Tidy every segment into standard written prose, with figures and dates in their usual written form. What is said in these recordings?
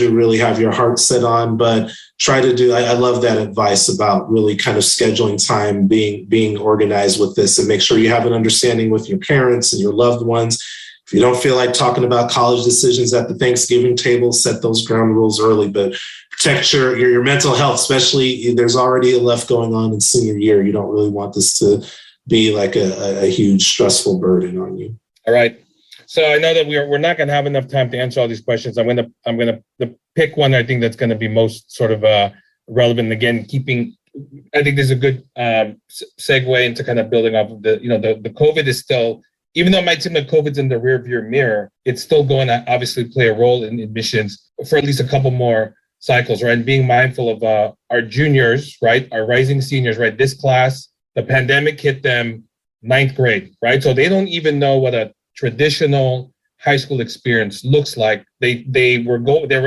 you really have your heart set on, but try to do, I love that advice about really kind of scheduling time, being organized with this, and make sure you have an understanding with your parents and your loved ones. If you don't feel like talking about college decisions at the Thanksgiving table, set those ground rules early, but protect your mental health, especially there's already enough going on in senior year. You don't really want this to be like a huge stressful burden on you. All right. So I know that we're not going to have enough time to answer all these questions. I'm going to pick one I think that's going to be most sort of relevant. Again, I think there's a good segue into kind of building off of the COVID is still, even though it might seem like COVID's in the rearview mirror, it's still going to obviously play a role in admissions for at least a couple more cycles, right? And being mindful of our juniors, right? Our rising seniors, right? This class, the pandemic hit them 9th grade, right? So they don't even know what a traditional high school experience looks like. They were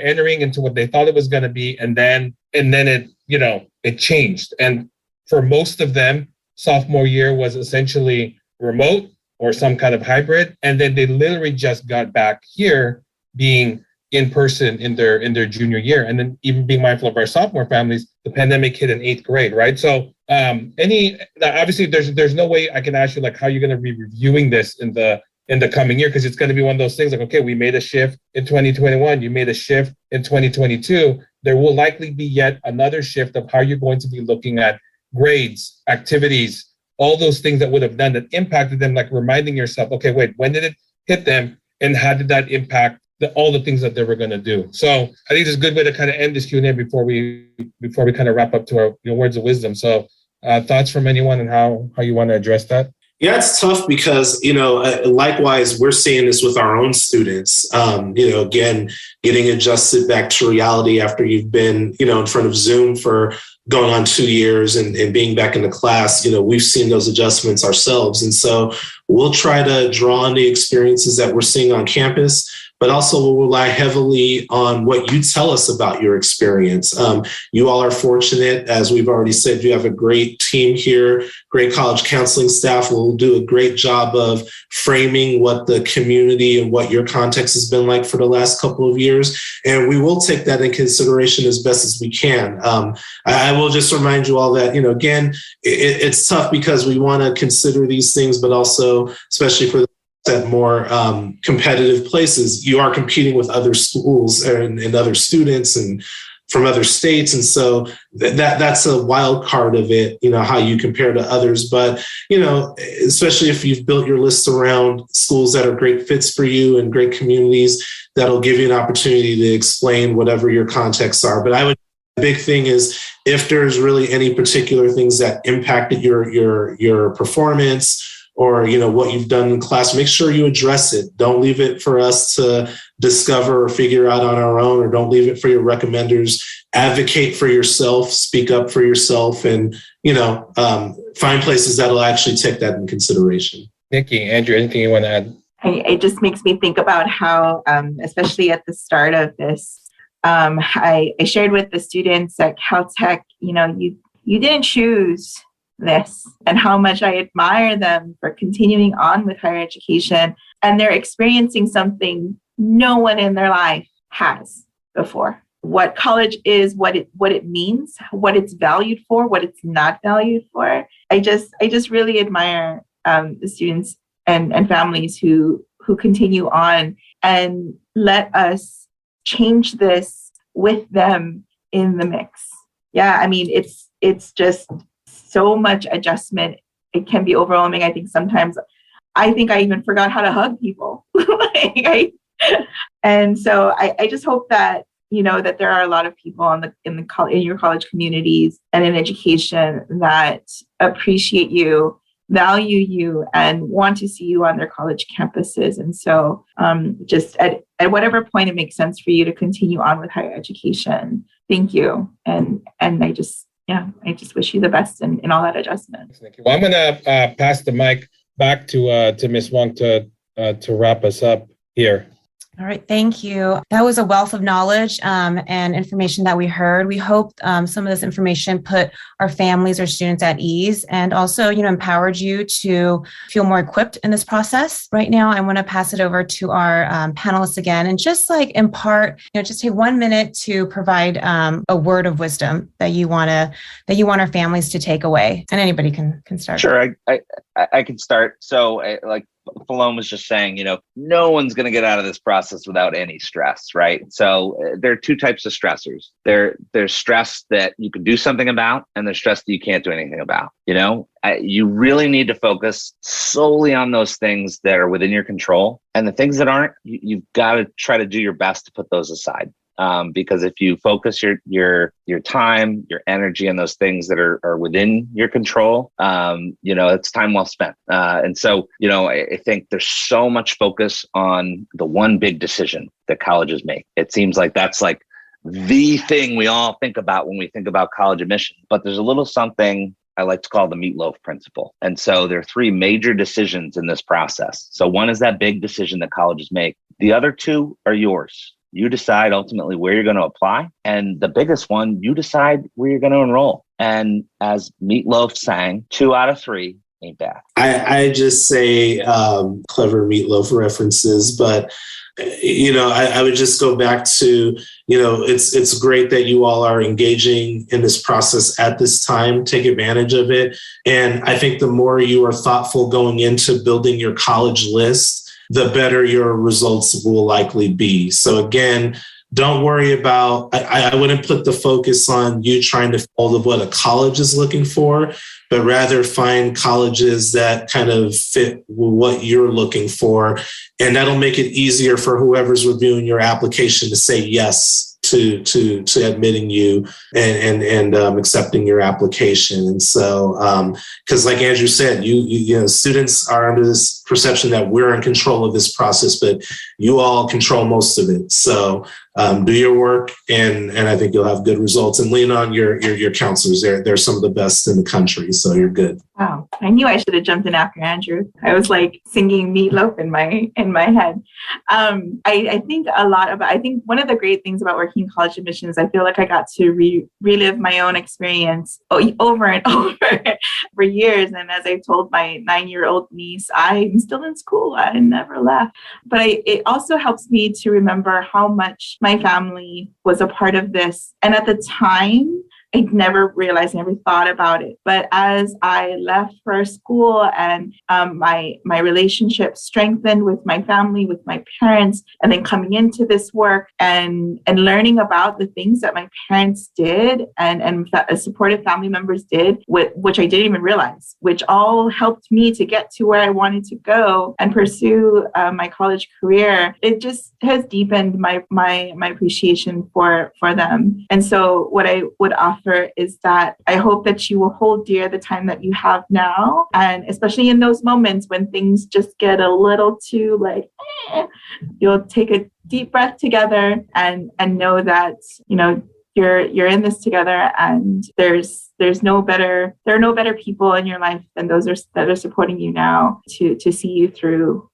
entering into what they thought it was going to be, and then it changed. And for most of them, sophomore year was essentially remote or some kind of hybrid, and then they literally just got back here being in person in their junior year. And then even being mindful of our sophomore families, the pandemic hit in 8th grade, right? So obviously there's no way I can ask you like how you're going to be reviewing this in the coming year, because it's going to be one of those things like, okay, we made a shift in 2021, you made a shift in 2022. There will likely be yet another shift of how you're going to be looking at grades, activities, all those things that would have done that impacted them, like reminding yourself, okay, wait, when did it hit them and how did that impact all the things that they were going to do? So I think it's a good way to kind of end this Q&A before we kind of wrap up to our words of wisdom. So thoughts from anyone and how you want to address that? Yeah, it's tough because, likewise, we're seeing this with our own students, again, getting adjusted back to reality after you've been, in front of Zoom for going on 2 years and being back in the class. We've seen those adjustments ourselves. And so we'll try to draw on the experiences that we're seeing on campus, but also we'll rely heavily on what you tell us about your experience. You all are fortunate, as we've already said, you have a great team here, great college counseling staff will do a great job of framing what the community and what your context has been like for the last couple of years. And we will take that in consideration as best as we can. I will just remind you all that, again, it's tough because we want to consider these things, but also, especially for at more competitive places, you are competing with other schools and other students and from other states. And so that's a wild card of it, how you compare to others. But, especially if you've built your list around schools that are great fits for you and great communities, that'll give you an opportunity to explain whatever your contexts are. But the big thing is if there's really any particular things that impacted your performance, or, what you've done in class, make sure you address it. Don't leave it for us to discover or figure out on our own, or don't leave it for your recommenders. Advocate for yourself, speak up for yourself, and, find places that'll actually take that in consideration. Nikki, Andrew, anything you want to add? It just makes me think about how, especially at the start of this, I shared with the students at Caltech, you didn't choose this, and how much I admire them for continuing on with higher education, and they're experiencing something no one in their life has before. What college is, what it means, what it's valued for, what it's not valued for. I just really admire the students and families who continue on and let us change this with them in the mix. Yeah, I mean, it's just so much adjustment. It can be overwhelming. I think sometimes I even forgot how to hug people. And so I just hope that, that there are a lot of people in your college communities and in education that appreciate you, value you, and want to see you on their college campuses. And so just at whatever point it makes sense for you to continue on with higher education, thank you. And I just wish you the best in all that adjustment. Well, I'm going to pass the mic back to Ms. Wong to wrap us up here. All right, thank you. That was a wealth of knowledge and information that we heard. We hope some of this information put our families or students at ease and also, empowered you to feel more equipped in this process. Right now, I want to pass it over to our panelists again and just impart, just take 1 minute to provide a word of wisdom that you want our families to take away. And anybody can start. Sure, I can start. So like Philomena was just saying, no one's going to get out of this process without any stress, right? So there are two types of stressors. There's stress that you can do something about, and there's stress that you can't do anything about. You really need to focus solely on those things that are within your control, and the things that aren't, you've got to try to do your best to put those aside. Because if you focus your time, your energy on those things that are within your control, it's time well spent. And so, I think there's so much focus on the one big decision that colleges make. It seems like that's like the thing we all think about when we think about college admission, but there's a little something I like to call the meatloaf principle. And so there are three major decisions in this process. So one is that big decision that colleges make. The other two are yours. You decide ultimately where you're going to apply. And the biggest one, you decide where you're going to enroll. And as Meatloaf sang, 2 out of 3 ain't bad. I just say clever Meatloaf references, but I would just go back to, it's great that you all are engaging in this process at this time. Take advantage of it. And I think the more you are thoughtful going into building your college list, the better your results will likely be. So again, don't worry about, I wouldn't put the focus on you trying to follow what a college is looking for, but rather find colleges that kind of fit what you're looking for. And that'll make it easier for whoever's reviewing your application to say yes to admitting you and accepting your application. And so, because like Andrew said, students are under this perception that we're in control of this process, but you all control most of it. So do your work, and I think you'll have good results. And lean on your counselors. They're some of the best in the country, so you're good. Wow, I knew I should have jumped in after Andrew. I was like singing Meatloaf in my head. I think one of the great things about working in college admissions, I feel like I got to relive my own experience over and over for years. And as I told my 9-year-old niece, I'm still in school. I never left. But it also helps me to remember how much my family was a part of this. And at the time, I never realized, never thought about it. But as I left for school and my relationship strengthened with my family, with my parents, and then coming into this work and learning about the things that my parents did and supportive family members did, which I didn't even realize, which all helped me to get to where I wanted to go and pursue my college career. It just has deepened my appreciation for them. And so what I would offer is that I hope that you will hold dear the time that you have now. And especially in those moments when things just get a little too you'll take a deep breath together and know that, you're in this together, and there are no better people in your life than those that are supporting you now to see you through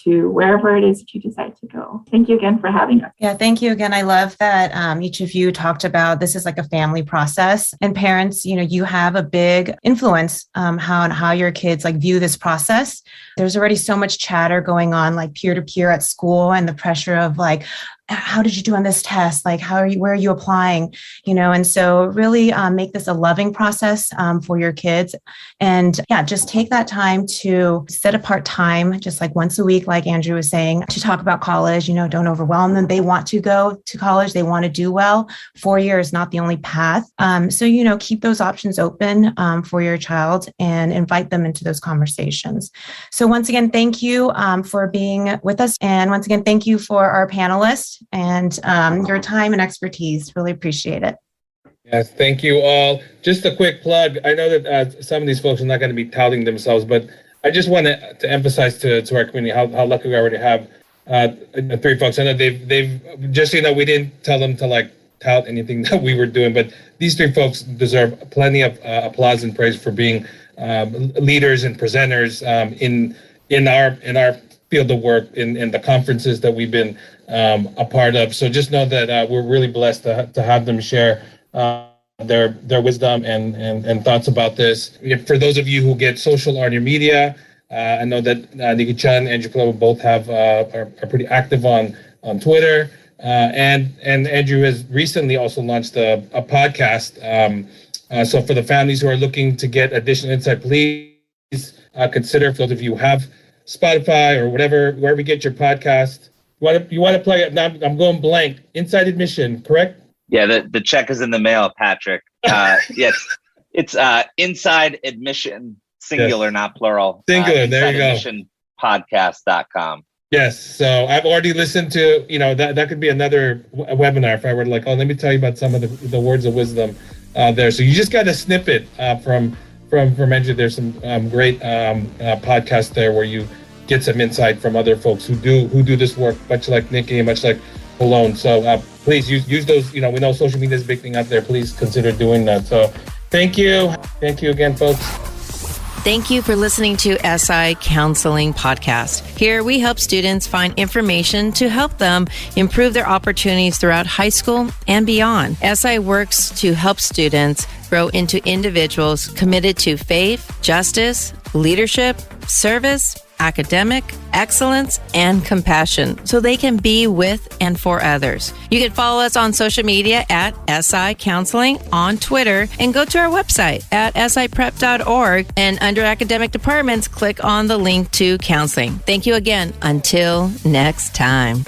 to wherever it is that you decide to go. Thank you again for having us. Yeah, thank you again. I love that each of you talked about this is like a family process, and parents, you have a big influence how your kids view this process. There's already so much chatter going on, peer to peer at school, and the pressure of how did you do on this test? Where are you applying? And so really make this a loving process for your kids. And just take that time to set apart time, just once a week, like Andrew was saying, to talk about college. Don't overwhelm them. They want to go to college. They want to do well. 4 years is not the only path. So, keep those options open for your child and invite them into those conversations. So once again, thank you for being with us. And once again, thank you for our panelists and your time and expertise. Really appreciate it. Yes, thank you all. Just a quick plug. I know that some of these folks are not going to be touting themselves, but I just want to emphasize to our community how lucky we already have 3 folks. I know they've just we didn't tell them to tout anything that we were doing, but these 3 folks deserve plenty of applause and praise for being leaders and presenters in our field of work in the conferences that we've been a part of. So just know that we're really blessed to have them share their wisdom and thoughts about this. For those of you who get social on your media, I know that Nikki Chan and Andrew Clover both are pretty active on Twitter. And Andrew has recently also launched a podcast. So for the families who are looking to get additional insight, please consider, for those of you who have Spotify or wherever you get your podcast. You want to plug it? Now I'm going blank. Inside Admission, correct? Yeah, the check is in the mail, Patrick. Yes, it's Inside Admission, singular, not plural. Singular, there you go. Podcast.com. Yes, so I've already listened to, that could be another webinar if I were like, let me tell you about some of the words of wisdom there. So you just got a snippet from Andrew. There's some great podcasts there where you get some insight from other folks who do this work, much like Nikki, much like Palone. So please use those. We know social media is a big thing out there. Please consider doing that. So thank you again, folks. Thank you for listening to SI Counseling Podcast. Here we help students find information to help them improve their opportunities throughout high school and beyond. SI works to help students grow into individuals committed to faith, justice, leadership, service, academic excellence, and compassion so they can be with and for others. You can follow us on social media at SI Counseling on Twitter and go to our website at siprep.org, and under academic departments, click on the link to counseling. Thank you again. Until next time.